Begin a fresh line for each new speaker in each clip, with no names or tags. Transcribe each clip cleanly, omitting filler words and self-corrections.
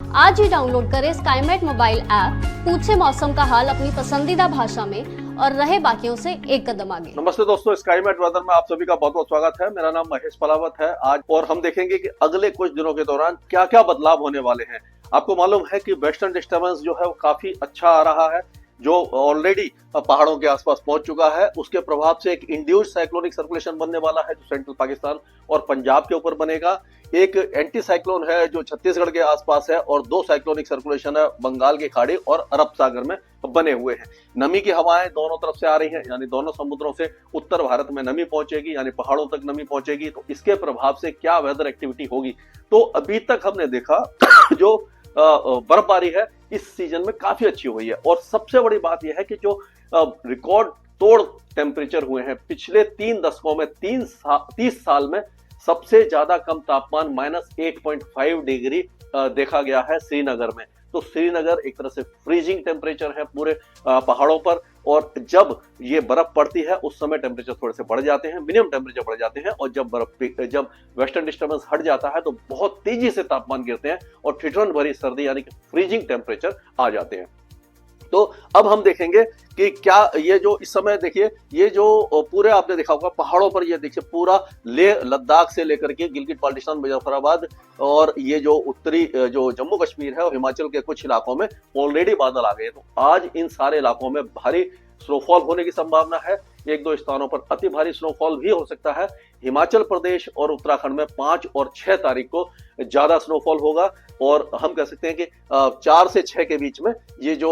आज ही डाउनलोड करें Skymet mobile app, पूछे मौसम का हाल अपनी पसंदीदा भाषा में और रहे बाकियों से एक कदम आगे।
नमस्ते दोस्तों, स्काईमेट वेदर में आप सभी का बहुत बहुत स्वागत है। मेरा नाम महेश पलावत है आज, और हम देखेंगे कि अगले कुछ दिनों के दौरान क्या क्या बदलाव होने वाले हैं। आपको मालूम है कि वेस्टर्न डिस्टर्बेंस जो है वो काफी अच्छा आ रहा है, जो ऑलरेडी पहाड़ों के आसपास पहुंच चुका है। उसके प्रभाव से एक इंड्यूस्ड साइक्लोनिक सर्कुलेशन बनने वाला है जो सेंट्रल पाकिस्तान और पंजाब के ऊपर बनेगा। एक एंटी साइक्लोन है जो छत्तीसगढ़ के आसपास है, और दो साइक्लोनिक सर्कुलेशन है बंगाल की खाड़ी और अरब सागर में बने हुए हैं। नमी की हवाएं दोनों तरफ से आ रही हैं, यानी दोनों समुद्रों से उत्तर भारत में नमी पहुंचेगी, यानी पहाड़ों तक नमी पहुंचेगी। तो इसके प्रभाव से क्या वेदर एक्टिविटी होगी, तो अभी तक हमने देखा जो बर्फबारी है इस सीजन में काफी अच्छी हुई है। और सबसे बड़ी बात यह है कि जो रिकॉर्ड तोड़ टेम्परेचर हुए हैं पिछले 3 दशकों में, 30 साल में सबसे ज्यादा कम तापमान -8.5 डिग्री देखा गया है श्रीनगर में। तो श्रीनगर एक तरह से फ्रीजिंग टेम्परेचर है पूरे पहाड़ों पर, और जब ये बर्फ पड़ती है उस समय टेम्परेचर थोड़े से बढ़ जाते हैं, मिनिमम टेम्परेचर बढ़ जाते हैं, और जब वेस्टर्न डिस्टर्बेंस हट जाता है तो बहुत तेजी से तापमान गिरते हैं और ठिठुरन भरी सर्दी यानी कि फ्रीजिंग टेम्परेचर आ जाते हैं। तो अब हम देखेंगे कि क्या ये जो इस समय देखिए, ये जो पूरे आपने देखा होगा पहाड़ों पर, ये देखिए पूरा लेह लद्दाख से लेकर के गिलगित बाल्टिस्तान मुजफ्फराबाद और ये जो उत्तरी जो जम्मू कश्मीर है और हिमाचल के कुछ इलाकों में ऑलरेडी बादल आ गए। तो आज इन सारे इलाकों में भारी स्नोफॉल होने की संभावना है। एक दो स्थानों पर अति भारी स्नोफॉल भी हो सकता है। हिमाचल प्रदेश और उत्तराखंड में 5 और 6 तारीख को ज्यादा स्नोफॉल होगा, और हम कह सकते हैं कि 4 से 6 के बीच में ये जो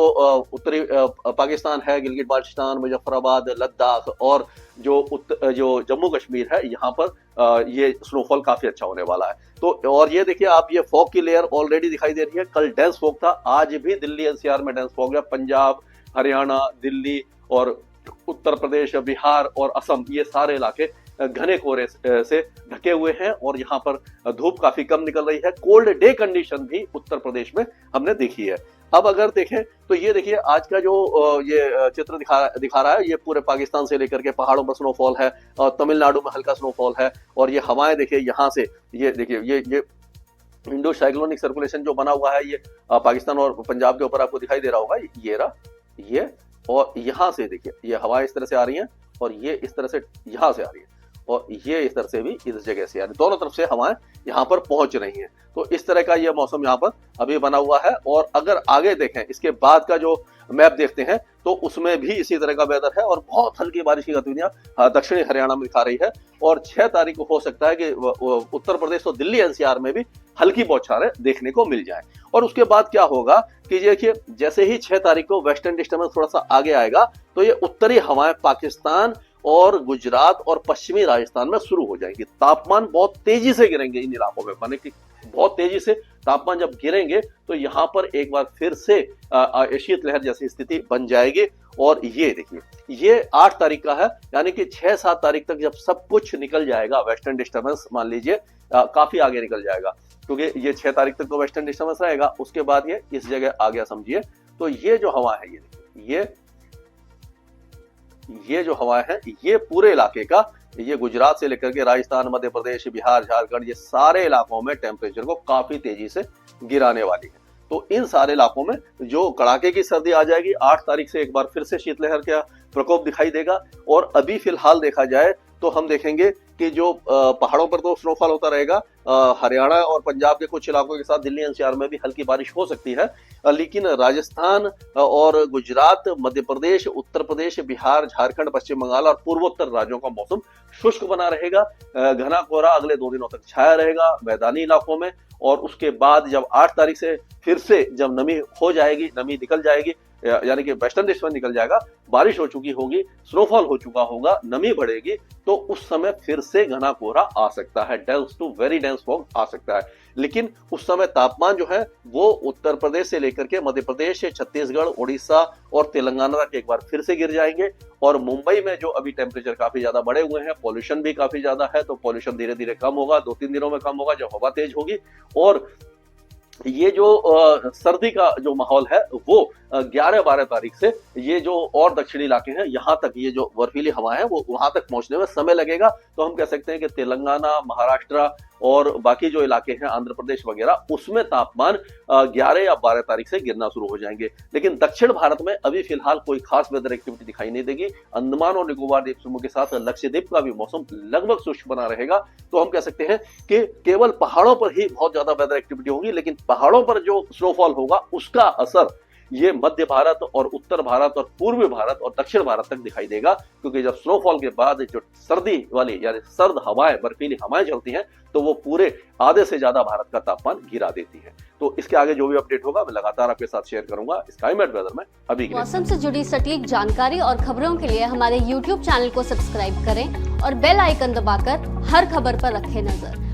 उत्तरी पाकिस्तान है, गिलगित बाल्टिस्तान, मुजफ्फराबाद, लद्दाख और जो जम्मू कश्मीर है, यहाँ पर ये स्नोफॉल काफी अच्छा होने वाला है। तो और ये देखिए आप, ये फॉग की लेयर ऑलरेडी दिखाई दे रही है। कल डेंस फॉग था, आज भी दिल्ली एनसीआर में डेंस फॉग है। पंजाब, हरियाणा, दिल्ली और उत्तर प्रदेश, बिहार और असम, ये सारे इलाके घने कोहरे से ढके हुए हैं, और यहाँ पर धूप काफी कम निकल रही है। कोल्ड डे कंडीशन भी उत्तर प्रदेश में हमने देखी है। अब अगर देखें तो ये देखिए आज का जो ये चित्र दिखा रहा है, ये पूरे पाकिस्तान से लेकर के पहाड़ों पर स्नोफॉल है, और तमिलनाडु में हल्का स्नोफॉल है। और ये हवाएं देखिए यहाँ से, ये देखिए ये इंडो साइक्लोनिक सर्कुलेशन जो बना हुआ है, ये पाकिस्तान और पंजाब के ऊपर आपको दिखाई दे रहा होगा, ये रहा ये, और यहाँ से देखिए ये हवाएं इस तरह से आ रही हैं, और ये इस तरह से यहाँ से आ रही है, और ये इस तरह से भी इस जगह से, यानी दोनों तरफ से हवाएं यहाँ पर पहुंच रही हैं। तो इस तरह का ये मौसम यहाँ पर अभी बना हुआ है। और अगर आगे देखें, इसके बाद का जो मैप देखते हैं, तो उसमें भी इसी तरह का वेदर है, और बहुत हल्की बारिश की गतिविधियां दक्षिणी हरियाणा में दिखा रही है। और 6 तारीख को हो सकता है कि उत्तर प्रदेश और दिल्ली एनसीआर में भी हल्की बौछारें देखने को मिल जाए। और उसके बाद क्या होगा कि देखिए, जैसे ही 6 तारीख को वेस्टर्न डिस्टर्बेंस थोड़ा सा आगे आएगा, तो ये उत्तरी हवाएं पाकिस्तान और गुजरात और पश्चिमी राजस्थान में शुरू हो जाएंगी। तापमान बहुत तेजी से गिरेंगे इन इलाकों में, माने कि बहुत तेजी से तापमान जब गिरेंगे तो यहाँ पर एक बार फिर से शीतलहर जैसी स्थिति बन जाएगी। और ये देखिए, ये 8 तारीख का है, यानी कि 6-7 तारीख तक जब सब कुछ निकल जाएगा, वेस्टर्न डिस्टर्बेंस मान लीजिए काफी आगे निकल जाएगा, क्योंकि ये 6 तारीख तक तो वेस्टर्न डिस्टर्बेंस रहेगा, उसके बाद ये इस जगह आ गया समझिए। तो ये जो हवा है, ये देखिए, ये जो हवा है, ये पूरे इलाके का, ये गुजरात से लेकर के राजस्थान, मध्य प्रदेश, बिहार, झारखंड, ये सारे इलाकों में टेम्परेचर को काफी तेजी से गिराने वाली है। तो इन सारे इलाकों में जो कड़ाके की सर्दी आ जाएगी। 8 तारीख से एक बार फिर से शीतलहर का प्रकोप दिखाई देगा। और अभी फिलहाल देखा जाए तो हम देखेंगे कि जो पहाड़ों पर तो स्नोफॉल होता रहेगा, हरियाणा और पंजाब के कुछ इलाकों के साथ दिल्ली एनसीआर में भी हल्की बारिश हो सकती है, लेकिन राजस्थान और गुजरात, मध्य प्रदेश, उत्तर प्रदेश, बिहार, झारखंड, पश्चिम बंगाल और पूर्वोत्तर राज्यों का मौसम शुष्क बना रहेगा। घना कोहरा अगले 2 दिनों तक छाया रहेगा मैदानी इलाकों में। और उसके बाद जब 8 तारीख से फिर से जब नमी हो जाएगी, नमी निकल जाएगी, यानी कि वेस्टर्न डिस्टर्बेंस निकल जाएगा, बारिश हो चुकी होगी, स्नोफॉल हो चुका होगा, नमी बढ़ेगी, तो उस समय फिर से घना कोहरा आ सकता है, dense to very dense fog आ सकता है। लेकिन उस समय तापमान जो है वो उत्तर प्रदेश से लेकर के मध्य प्रदेश, छत्तीसगढ़, उड़ीसा और तेलंगाना तक एक बार फिर से गिर जाएंगे। और मुंबई में जो अभी टेम्परेचर काफी ज्यादा बढ़े हुए हैं, पॉल्यूशन भी काफी ज्यादा है, तो पॉल्यूशन धीरे धीरे कम होगा, 2-3 दिनों में कम होगा जब हवा तेज होगी। और ये जो सर्दी का जो माहौल है वो 11-12 तारीख से ये जो और दक्षिणी इलाके हैं यहाँ तक ये जो बर्फीली हवा है वो वहां तक पहुंचने में समय लगेगा। तो हम कह सकते हैं कि तेलंगाना, महाराष्ट्र और बाकी जो इलाके हैं आंध्र प्रदेश वगैरह, उसमें तापमान 11 या 12 तारीख से गिरना शुरू हो जाएंगे। लेकिन दक्षिण भारत में अभी फिलहाल कोई खास वेदर एक्टिविटी दिखाई नहीं देगी। अंडमान और निकोबार द्वीप समूह के साथ लक्षद्वीप का भी मौसम लगभग शुष्क बना रहेगा। तो हम कह सकते हैं कि केवल पहाड़ों पर ही बहुत ज्यादा वेदर एक्टिविटी होगी, लेकिन पहाड़ों पर जो स्नोफॉल होगा उसका असर ये मध्य भारत और उत्तर भारत और पूर्वी भारत और दक्षिण भारत तक दिखाई देगा। क्योंकि जब स्नोफॉल के बाद जो सर्दी वाली यानी सर्द हवाएं, बर्फीली हवाएं चलती हैं, तो वो पूरे आधे से ज्यादा भारत का तापमान गिरा देती है। तो इसके आगे जो भी अपडेट होगा मैं लगातार आपके साथ शेयर करूंगा स्काईमेट वेदर में। अभी
मौसम से जुड़ी सटीक जानकारी और खबरों के लिए हमारे YouTube चैनल को सब्सक्राइब करें और बेल आइकन दबाकर हर खबर पर रखें नजर।